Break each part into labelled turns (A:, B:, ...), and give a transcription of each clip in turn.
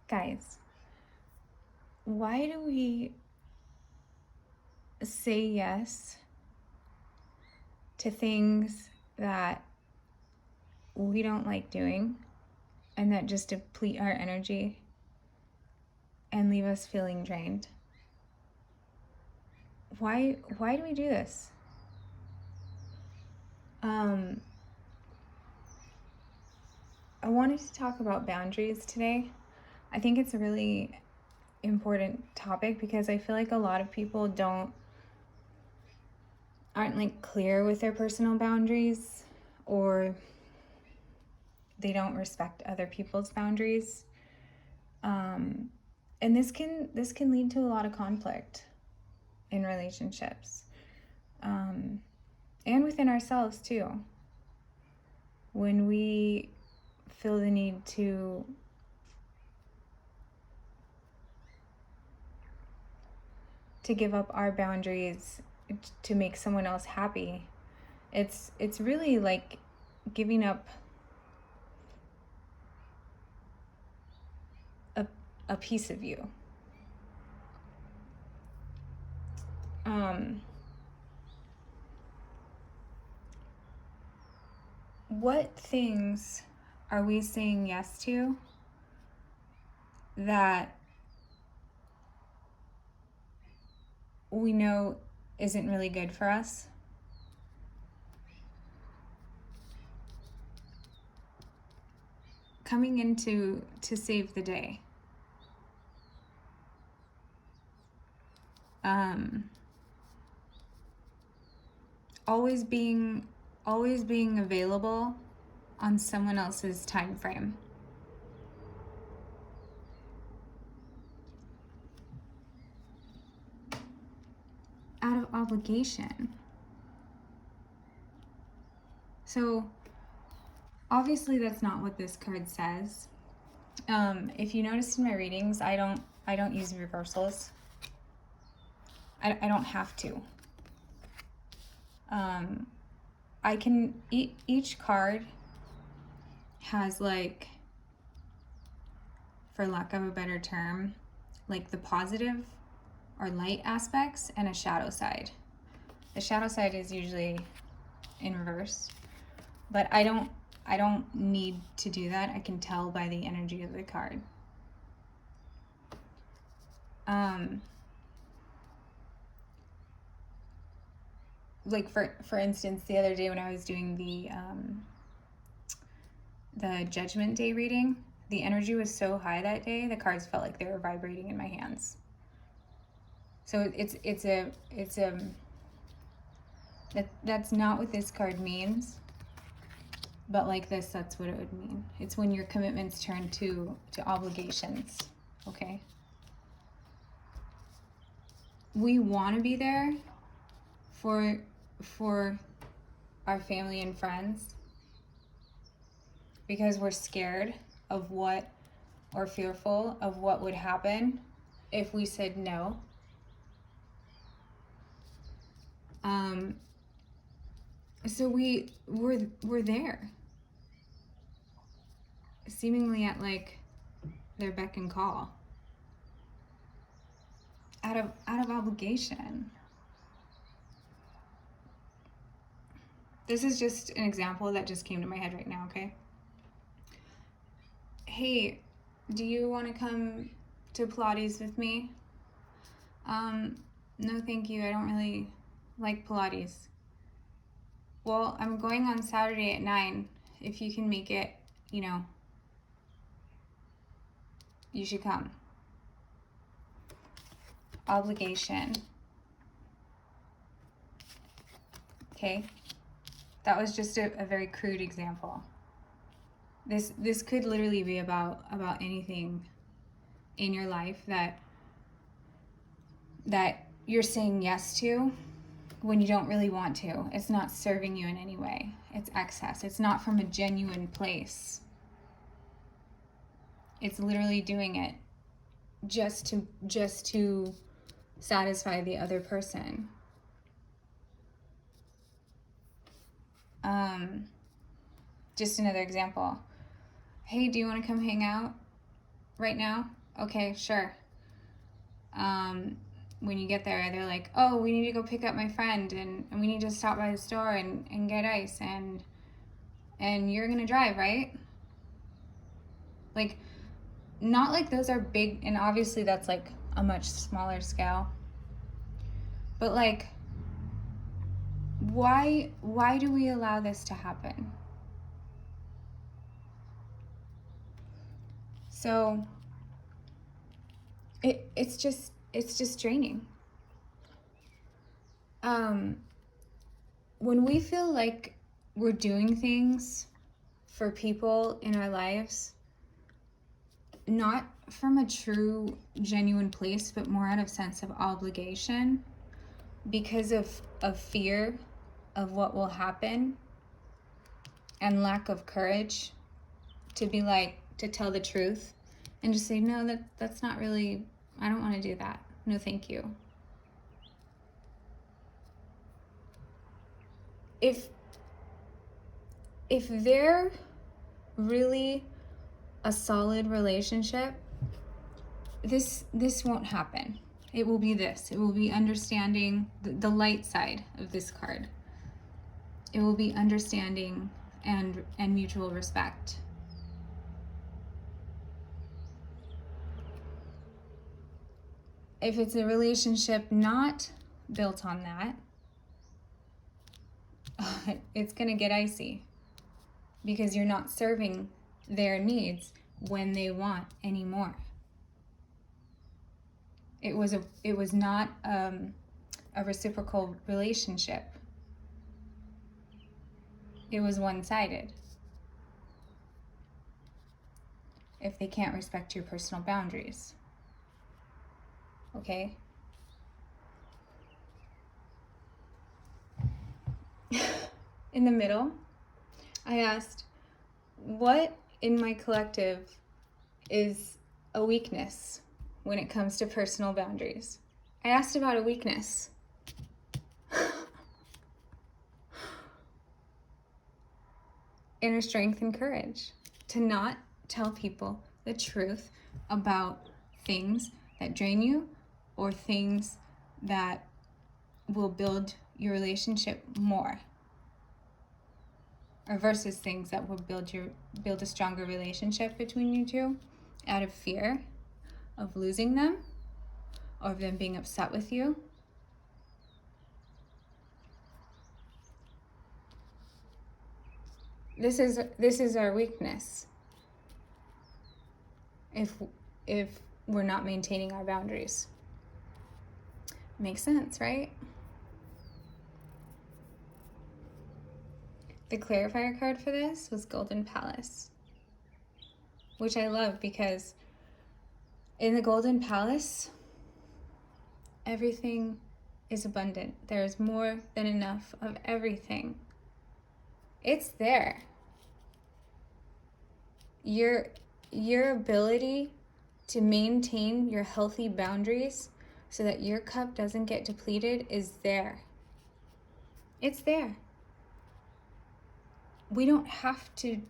A: Guys, why do we say yes to things that we don't like doing and that just deplete our energy and leave us feeling drained? Why do we do this? I wanted to talk about boundaries today. I think it's a really important topic because I feel like a lot of people aren't like clear with their personal boundaries, or they don't respect other people's boundaries. And this can lead to a lot of conflict in relationships, and within ourselves too. When we feel the need to give up our boundaries to make someone else happy, it's really like giving up a piece of you. What things are we saying yes to that we know isn't really good for us? Coming in to save the day. Always being available on someone else's time frame. Out of obligation. So obviously that's not what this card says. If you noticed in my readings, I don't use reversals. I don't have to. I can, each card has, like, for lack of a better term, like the positive or light aspects and a shadow side. The shadow side is usually in reverse, but I don't need to do that. I can tell by the energy of the card. Like for instance, the other day when I was doing the Judgment Day reading, the energy was so high that day, the cards felt like they were vibrating in my hands. So that's not what this card means, but like this, that's what it would mean. It's when your commitments turn to obligations, okay? We want to be there for our family and friends because we're scared of what, or fearful of what would happen if we said no. So we're there, seemingly at like their beck and call, out of obligation. This is just an example that just came to my head right now, okay? Hey, do you want to come to Pilates with me? No thank you, I don't really like Pilates. Well, I'm going on Saturday at 9. If you can make it, you should come. Obligation. Okay? That was just a very crude example. This could literally be about anything in your life that you're saying yes to when you don't really want to. It's not serving you in any way. It's excess. It's not from a genuine place. It's literally doing it just to satisfy the other person. Just another example. Hey, do you want to come hang out? right now? Okay, sure. When you get there, they're like, oh, we need to go pick up my friend, and we need to stop by the store and get ice, and you're gonna drive, right? Like, not like those are big, and obviously that's like a much smaller scale. But like, why do we allow this to happen? So it's just draining. When we feel like we're doing things for people in our lives, not from a true, genuine place, but more out of sense of obligation, because of fear of what will happen and lack of courage to be like, to tell the truth and just say, no, that's not really, I don't want to do that. No, thank you. If they're really a solid relationship, this won't happen. It will be this. It will be understanding the light side of this card. It will be understanding and mutual respect. If it's a relationship not built on that, it's going to get icy because you're not serving their needs when they want anymore. It was not a reciprocal relationship. It was one-sided. If they can't respect your personal boundaries. Okay? In the middle, I asked, what in my collective is a weakness when it comes to personal boundaries? I asked about a weakness. Inner strength and courage to not tell people the truth about things that drain you or things that will build your relationship more, or versus things that will build a stronger relationship between you two out of fear of losing them or of them being upset with you. This is our weakness if we're not maintaining our boundaries. Makes sense, right? The clarifier card for this was Golden Palace, which I love because in the Golden Palace, everything is abundant. There's more than enough of everything. It's there. Your ability to maintain your healthy boundaries so that your cup doesn't get depleted is there. It's there. We don't have to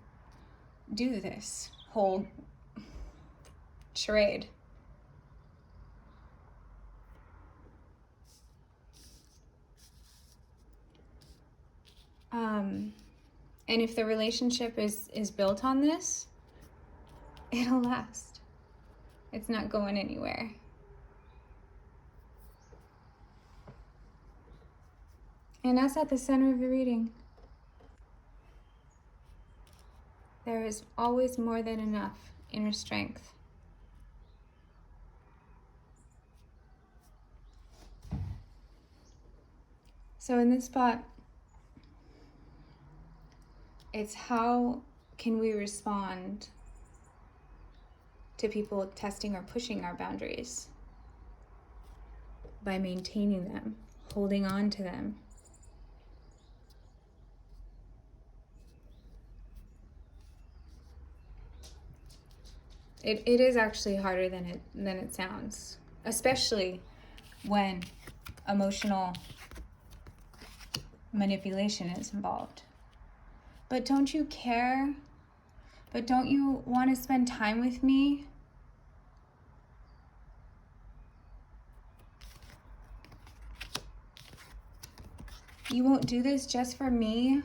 A: do this whole charade. And if the relationship is built on this, it'll last. It's not going anywhere. And that's at the center of the reading. There is always more than enough inner strength. So in this spot, it's how can we respond to people testing or pushing our boundaries? By maintaining them, holding on to them. It is actually harder than it sounds, especially when emotional manipulation is involved. But don't you care? But don't you want to spend time with me? You won't do this just for me,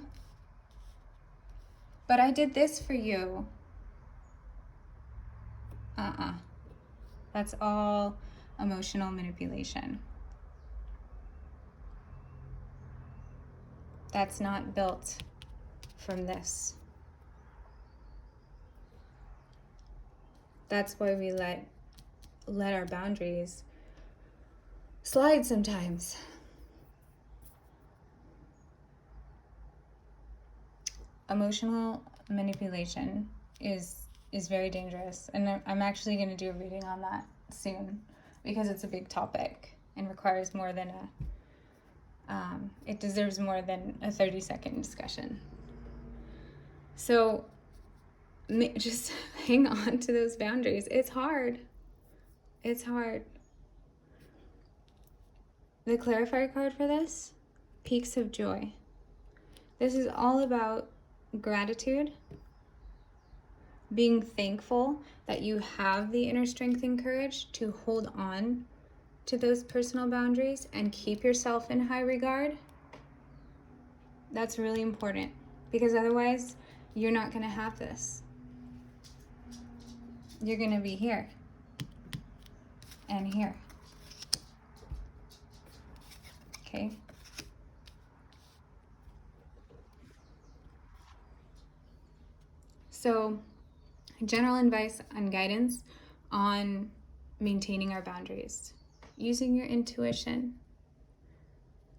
A: but I did this for you. That's all emotional manipulation. That's not built from this. That's why we let our boundaries slide sometimes. Emotional manipulation is very dangerous, and I'm actually going to do a reading on that soon because it's a big topic and requires more than it deserves more than a 30-second discussion. So just hang on to those boundaries. It's hard. It's hard. The clarifier card for this, Peaks of Joy. This is all about gratitude, being thankful that you have the inner strength and courage to hold on to those personal boundaries and keep yourself in high regard. That's really important, because otherwise you're not going to have this. You're going to be here and here. Okay? So, general advice and guidance on maintaining our boundaries. Using your intuition.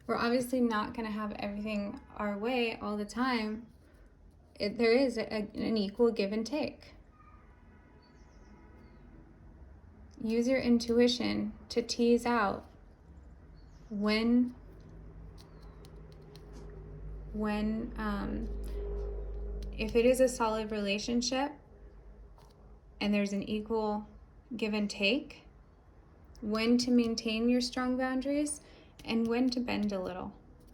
A: We're obviously not going to have everything our way all the time. There is an equal give and take. Use your intuition to tease out when if it is a solid relationship and there's an equal give and take, when to maintain your strong boundaries and when to bend a little.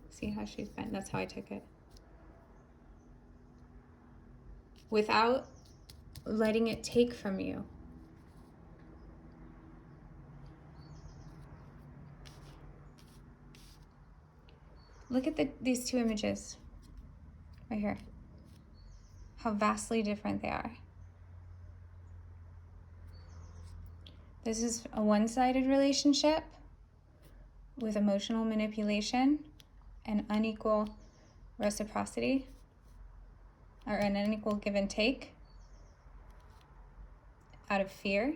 A: See how she's bent? That's how I took it. Without letting it take from you. Look at these two images right here. How vastly different they are. This is a one-sided relationship with emotional manipulation and unequal reciprocity, or an unequal give and take out of fear.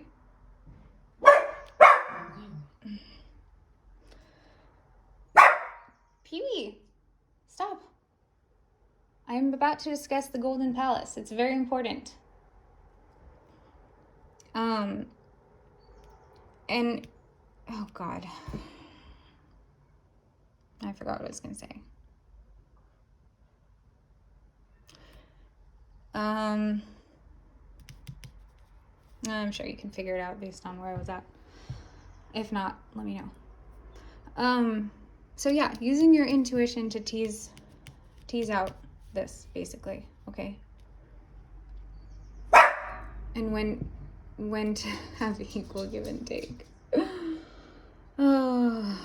A: Pee-wee, stop. I'm about to discuss the Golden Palace. It's very important. And, oh God. I forgot what I was going to say. I'm sure you can figure it out based on where I was at. If not, let me know. So yeah, using your intuition to tease out this, basically, okay? And when to have equal give and take. Oh.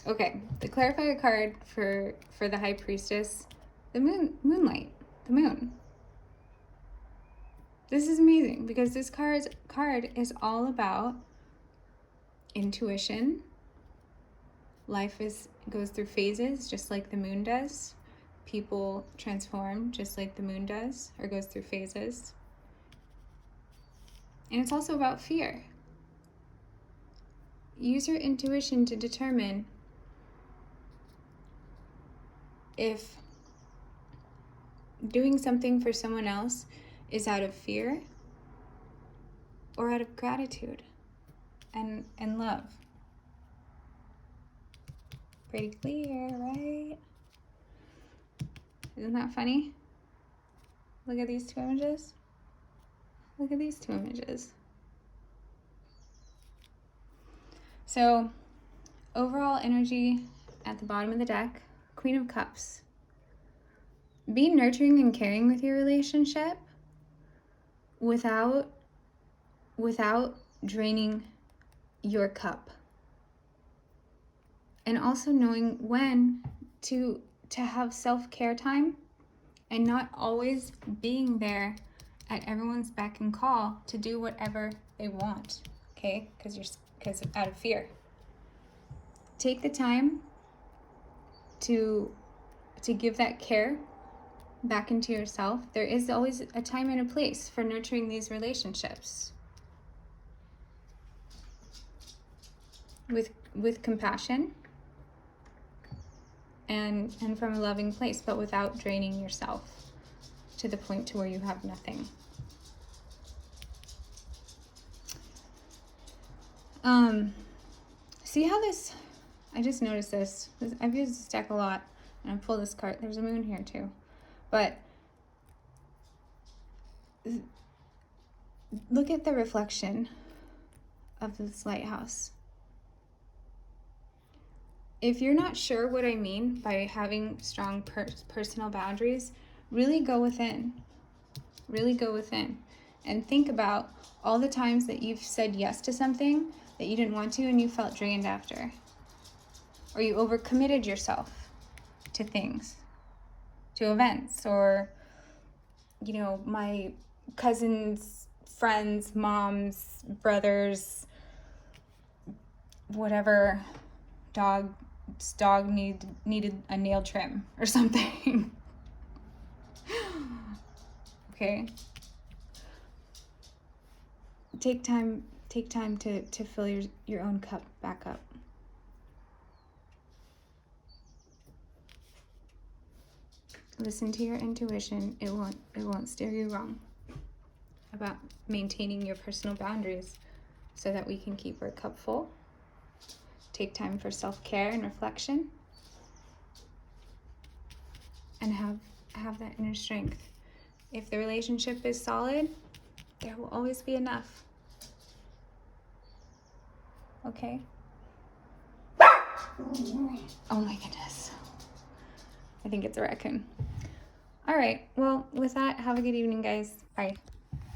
A: Okay, the clarifier card for the High Priestess, the moonlight, the moon. This is amazing because this card is all about intuition. Life goes through phases, just like the moon does. People transform just like the moon does, or goes through phases. And it's also about fear. Use your intuition to determine if doing something for someone else is out of fear or out of gratitude and love. Pretty clear, right? Isn't that funny? Look at these two images. Look at these two images. So, overall energy at the bottom of the deck, Queen of Cups. Be nurturing and caring with your relationship without draining your cup. And also knowing when to have self-care time and not always being there at everyone's beck and call to do whatever they want, okay? Because out of fear. Take the time to give that care back into yourself. There is always a time and a place for nurturing these relationships with compassion and from a loving place, but without draining yourself to the point to where you have nothing. See how this, I just noticed this. I've used this deck a lot, and I pull this card. There's a moon here too. But look at the reflection of this lighthouse. If you're not sure what I mean by having strong personal boundaries, really go within. Really go within. And think about all the times that you've said yes to something that you didn't want to and you felt drained after. Or you overcommitted yourself to things, to events, or, you know, my cousins, friends, moms, brothers, whatever, dog needed a nail trim or something. Okay? Take time to fill your own cup back up. Listen to your intuition. It won't steer you wrong about maintaining your personal boundaries so that we can keep our cup full. Take time for self-care and reflection, and have that inner strength. If the relationship is solid, there will always be enough. Okay? Oh my goodness. I think it's a raccoon. All right. Well, with that, have a good evening, guys. Bye.